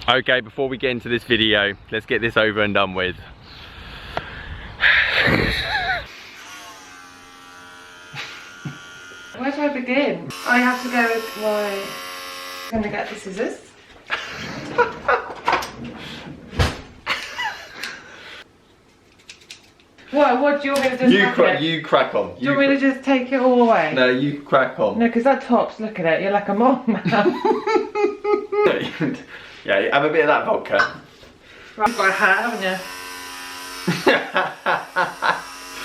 Okay, before we get into this video, let's get this over and done with. Where do I begin? I have to go with my... I'm gonna get the scissors. What do you want me to do? You crack on. Do you want me to just take it all away? No, you crack on. No, because that top's, look at it, you're like a mom now. Yeah, have a bit of that vodka. Right, you've got a hat, haven't you?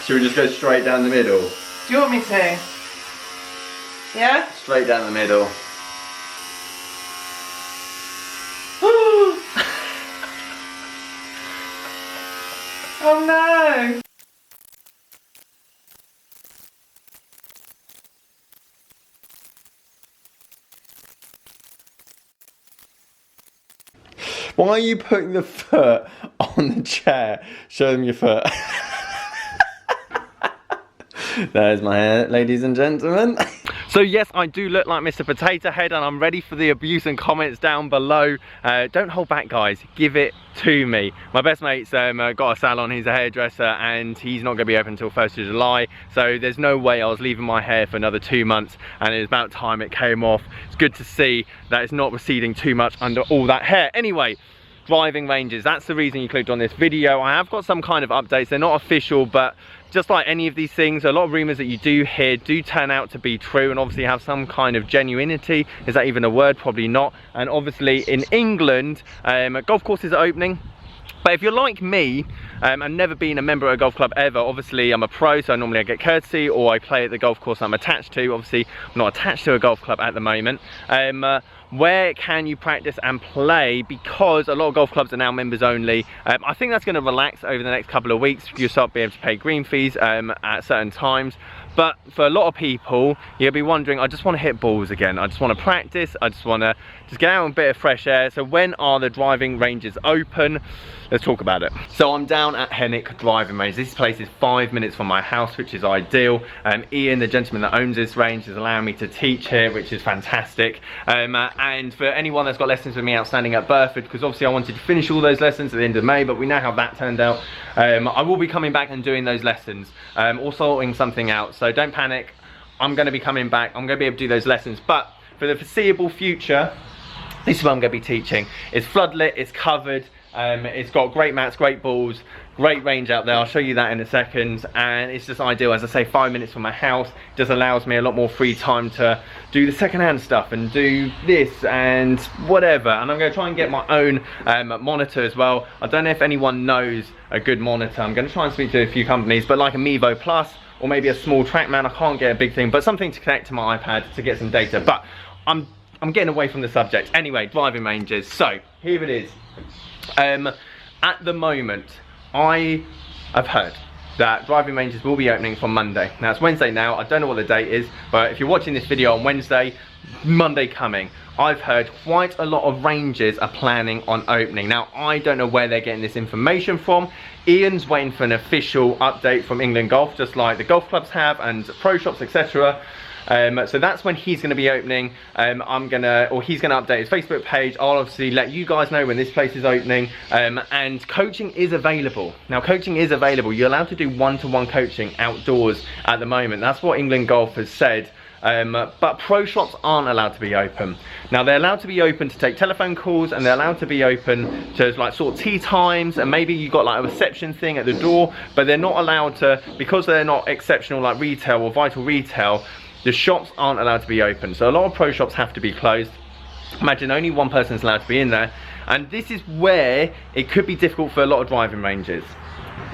Should we just go straight down the middle? Do you want me to? Yeah? Straight down the middle. Oh no! Why are you putting the foot on the chair? Show them your foot. There's my hair, ladies and gentlemen. So yes, I do look like Mr. Potato Head, and I'm ready for the abuse and comments down below. Don't hold back, guys. Give it to me. My best mate's got a salon, he's a hairdresser, and he's not going to be open until 1st of July. So there's no way I was leaving my hair for another 2 months, and it was about time it came off. It's good to see that it's not receding too much under all that hair. Anyway, driving ranges, that's the reason you clicked on this video. I have got some kind of updates. They're not official, but just like any of these things, a lot of rumours that you do hear do turn out to be true, and obviously have some kind of genuinity. Is that even a word? Probably not. And obviously in England, golf courses are opening. But if you're like me, and never been a member of a golf club ever, obviously I'm a pro, so normally I get courtesy, or I play at the golf course I'm attached to. Obviously I'm not attached to a golf club at the moment. Where can you practice and play? Because a lot of golf clubs are now members only. I think that's going to relax over the next couple of weeks. You'll start being able to pay green fees at certain times. But for a lot of people, you'll be wondering, I just want to hit balls again. I just want to practice. I just want to get out in a bit of fresh air. So when are the driving ranges open? Let's talk about it. So I'm down at Henwick driving range. This place is 5 minutes from my house, which is ideal. Ian, the gentleman that owns this range, is allowing me to teach here, which is fantastic. And for anyone that's got lessons with me outstanding at Burford, because obviously I wanted to finish all those lessons at the end of May, but we know how that turned out. I will be coming back and doing those lessons, or sorting something out. So don't panic. I'm going to be coming back. I'm going to be able to do those lessons. But for the foreseeable future, this is what I'm going to be teaching. It's floodlit, it's covered, it's got great mats, great balls, great range out there. I'll show you that in a second, and it's just ideal. As I say, 5 minutes from my house just allows me a lot more free time to do the second-hand stuff and do this and whatever. And I'm going to try and get my own monitor as well. I don't know if anyone knows a good monitor. I'm going to try and speak to a few companies, but like a Mevo Plus or maybe a small TrackMan. I can't get a big thing, but something to connect to my iPad to get some data. But I'm getting away from the subject. Anyway, driving ranges. So here it is. At the moment, I have heard that driving ranges will be opening from Monday. Now it's Wednesday now, I don't know what the date is, but if you're watching this video on Wednesday, Monday coming, I've heard quite a lot of ranges are planning on opening. Now I don't know where they're getting this information from. Ian's waiting for an official update from England Golf, just like the golf clubs have and pro shops, etc. So that's when he's going to be opening. He's going to update his Facebook page. I'll obviously let you guys know when this place is opening. And coaching is available. Now coaching is available. You're allowed to do one-to-one coaching outdoors at the moment. That's what England Golf has said. But pro shops aren't allowed to be open. Now they're allowed to be open to take telephone calls, and they're allowed to be open to like sort of tea times, and maybe you got like a reception thing at the door, but they're not allowed to, because they're not exceptional like retail or vital retail. The shops aren't allowed to be open, so a lot of pro shops have to be closed. Imagine only one person's allowed to be in there, and this is where it could be difficult for a lot of driving ranges.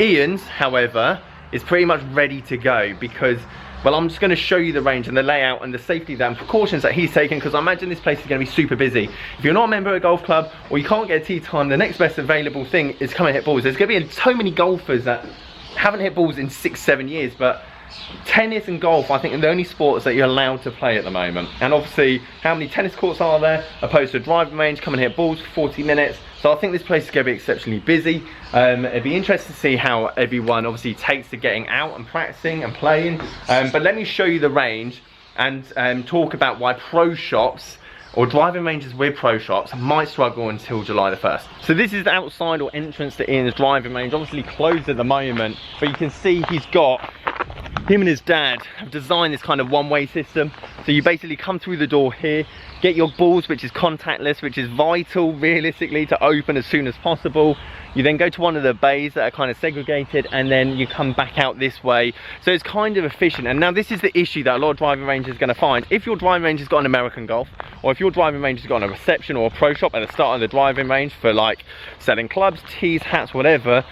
Ian's, however, is pretty much ready to go because, well, I'm just going to show you the range and the layout and the safety and precautions that he's taken, because I imagine this place is going to be super busy. If you're not a member of a golf club or you can't get a tee time, the next best available thing is come and hit balls. There's going to be so many golfers that haven't hit balls in 6-7 years, but tennis and golf, I think, are the only sports that you're allowed to play at the moment. And obviously, how many tennis courts are there opposed to a driving range? Come and hit balls for 40 minutes. So I think this place is going to be exceptionally busy. It'd be interesting to see how everyone obviously takes to getting out and practicing and playing. But let me show you the range and talk about why pro shops or driving ranges with pro shops might struggle until July the 1st. So this is the outside or entrance to Ian's driving range, obviously closed at the moment, but you can see he's got, him and his dad have designed this kind of one-way system. So you basically come through the door here, get your balls, which is contactless, which is vital realistically to open as soon as possible. You then go to one of the bays that are kind of segregated, and then you come back out this way. So it's kind of efficient. And now this is the issue that a lot of driving ranges are going to find. If your driving range has got an American Golf, or if your driving range has got a reception or a pro shop at the start of the driving range for like selling clubs, tees, hats, whatever,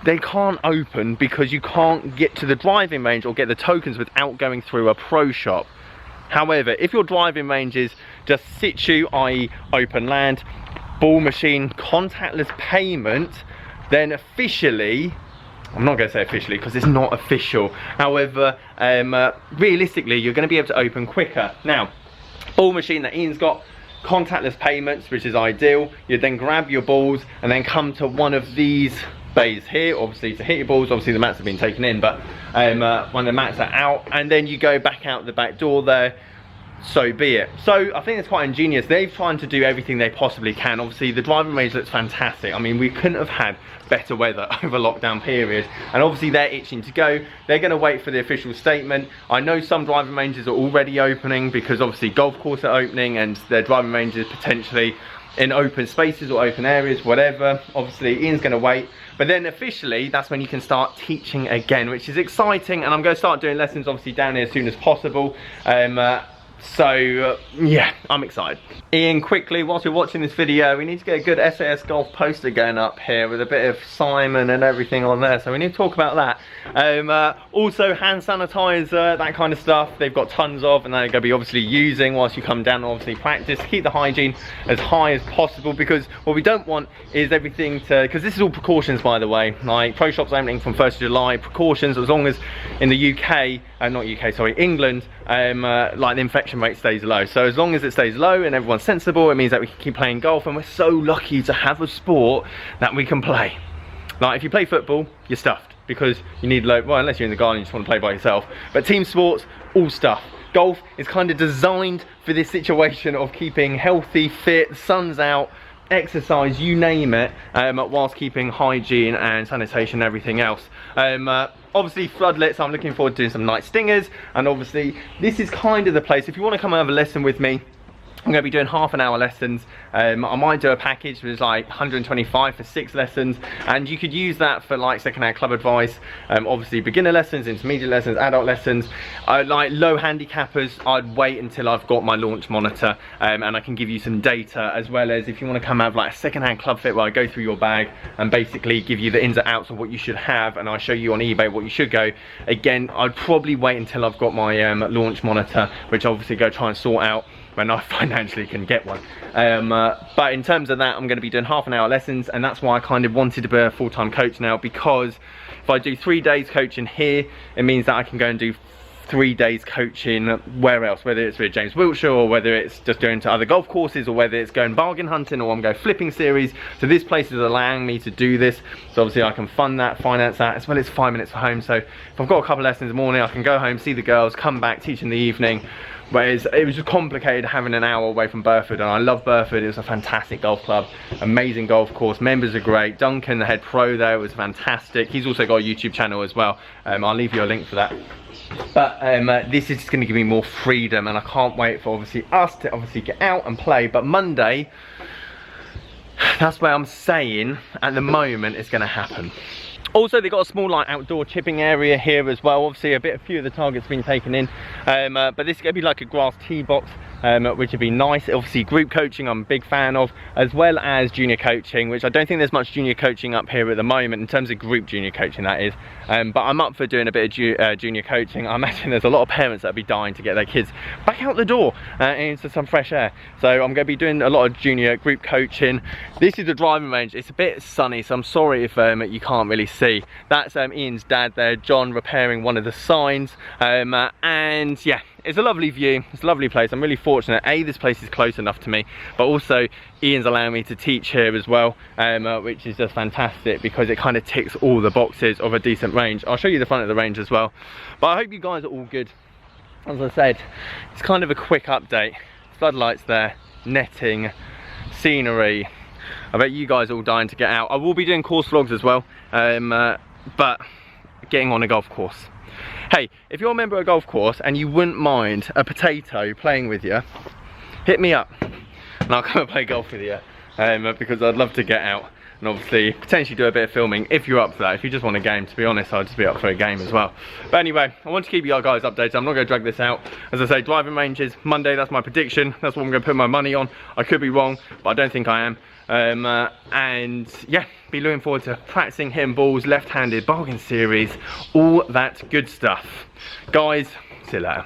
they can't open because you can't get to the driving range or get the tokens without going through a pro shop. However, if your driving range is just situ, i.e. open land, ball machine, contactless payment, then officially, I'm not going to say officially because it's not official, however, realistically you're going to be able to open quicker. Now, ball machine that Ian's got, contactless payments, which is ideal. You then grab your balls and then come to one of these bays here, obviously to hit your balls. Obviously the mats have been taken in, but when the mats are out, and then you go back out the back door there, so be it. So I think it's quite ingenious. They've tried to do everything they possibly can. Obviously the driving range looks fantastic. I mean, we couldn't have had better weather over lockdown period, and obviously they're itching to go. They're going to wait for the official statement. I know some driving ranges are already opening because obviously golf courses are opening and their driving ranges potentially in open spaces or open areas, whatever. Obviously Ian's going to wait, but then officially that's when you can start teaching again, which is exciting. And I'm going to start doing lessons obviously down here as soon as possible. So yeah, I'm excited. Ian, quickly, whilst you're watching this video, we need to get a good SAS Golf poster going up here with a bit of Simon and everything on there, so we need to talk about that. Also hand sanitizer, that kind of stuff, they've got tons of, and they're going to be obviously using whilst you come down and obviously practice. Keep the hygiene as high as possible, because what we don't want is everything to, because this is all precautions by the way, like pro shops opening from 1st of July, precautions, as long as in the UK, not UK, sorry, England, like the infection rate stays low. So as long as it stays low and everyone's sensible, it means that we can keep playing golf, and we're so lucky to have a sport that we can play. Like if you play football, you're stuffed because you need low, well, unless you're in the garden and you just want to play by yourself, but team sports, all stuff. Golf is kind of designed for this situation of keeping healthy, fit, the sun's out, exercise, you name it, whilst keeping hygiene and sanitation and everything else. Obviously floodlights, I'm looking forward to doing some night stingers, and obviously this is kind of the place. If you want to come and have a lesson with me, I'm going to be doing half-an-hour lessons. I might do a package which is like 125 for 6 lessons, and you could use that for like second-hand club advice. Obviously beginner lessons, intermediate lessons, adult lessons. Like low handicappers, I'd wait until I've got my launch monitor, and I can give you some data, as well as if you want to come have like a second-hand club fit where I go through your bag and basically give you the ins and outs of what you should have, and I show you on eBay what you should go. Again, I'd probably wait until I've got my launch monitor, which obviously go try and sort out when I financially can get one. But in terms of that, I'm going to be doing half-an-hour lessons, and that's why I kind of wanted to be a full-time coach now, because if I do 3 days coaching here, it means that I can go and do 3 days coaching where else, whether it's with James Wiltshire, or whether it's just going to other golf courses, or whether it's going bargain hunting, or I'm going flipping series. So this place is allowing me to do this, so obviously I can fund that, finance that, as well as 5 minutes from home. So if I've got a couple of lessons in the morning, I can go home, see the girls, come back, teach in the evening. Whereas it was just complicated having an hour away from Burford, and I love Burford. It was a fantastic golf club, amazing golf course, members are great. Duncan, the head pro there, was fantastic. He's also got a YouTube channel as well. I'll leave you a link for that. But this is just going to give me more freedom, and I can't wait for obviously us to obviously get out and play. But Monday, that's where I'm saying at the moment it's going to happen. Also, they've got a small like outdoor chipping area here as well. Obviously a few of the targets have been taken in, but this is going to be like a grass tee box, which would be nice. Obviously group coaching I'm a big fan of, as well as junior coaching, which I don't think there's much junior coaching up here at the moment, in terms of group junior coaching that is. But I'm up for doing a bit of junior coaching. I imagine there's a lot of parents that would be dying to get their kids back out the door into some fresh air. So I'm going to be doing a lot of junior group coaching. This is the driving range. It's a bit sunny, so I'm sorry if you can't really see. That's Ian's dad there, John, repairing one of the signs. And yeah, it's a lovely view, it's a lovely place. I'm really fortunate, this place is close enough to me, but also Ian's allowing me to teach here as well, which is just fantastic, because it kind of ticks all the boxes of a decent range. I'll show you the front of the range as well, but I hope you guys are all good. As I said, it's kind of a quick update. Floodlights there, netting, scenery. I bet you guys are all dying to get out. I will be doing course vlogs as well, but getting on a golf course. Hey, if you're a member of a golf course and you wouldn't mind a potato playing with you, hit me up and I'll come and play golf with you, because I'd love to get out and obviously potentially do a bit of filming if you're up for that. If you just want a game, to be honest, I'd just be up for a game as well. But anyway, I want to keep you guys updated. I'm not going to drag this out. As I say, driving ranges Monday, that's my prediction. That's what I'm going to put my money on. I could be wrong, but I don't think I am. And yeah, be looking forward to practicing hitting balls, left-handed, bargain series, all that good stuff. Guys, see you later.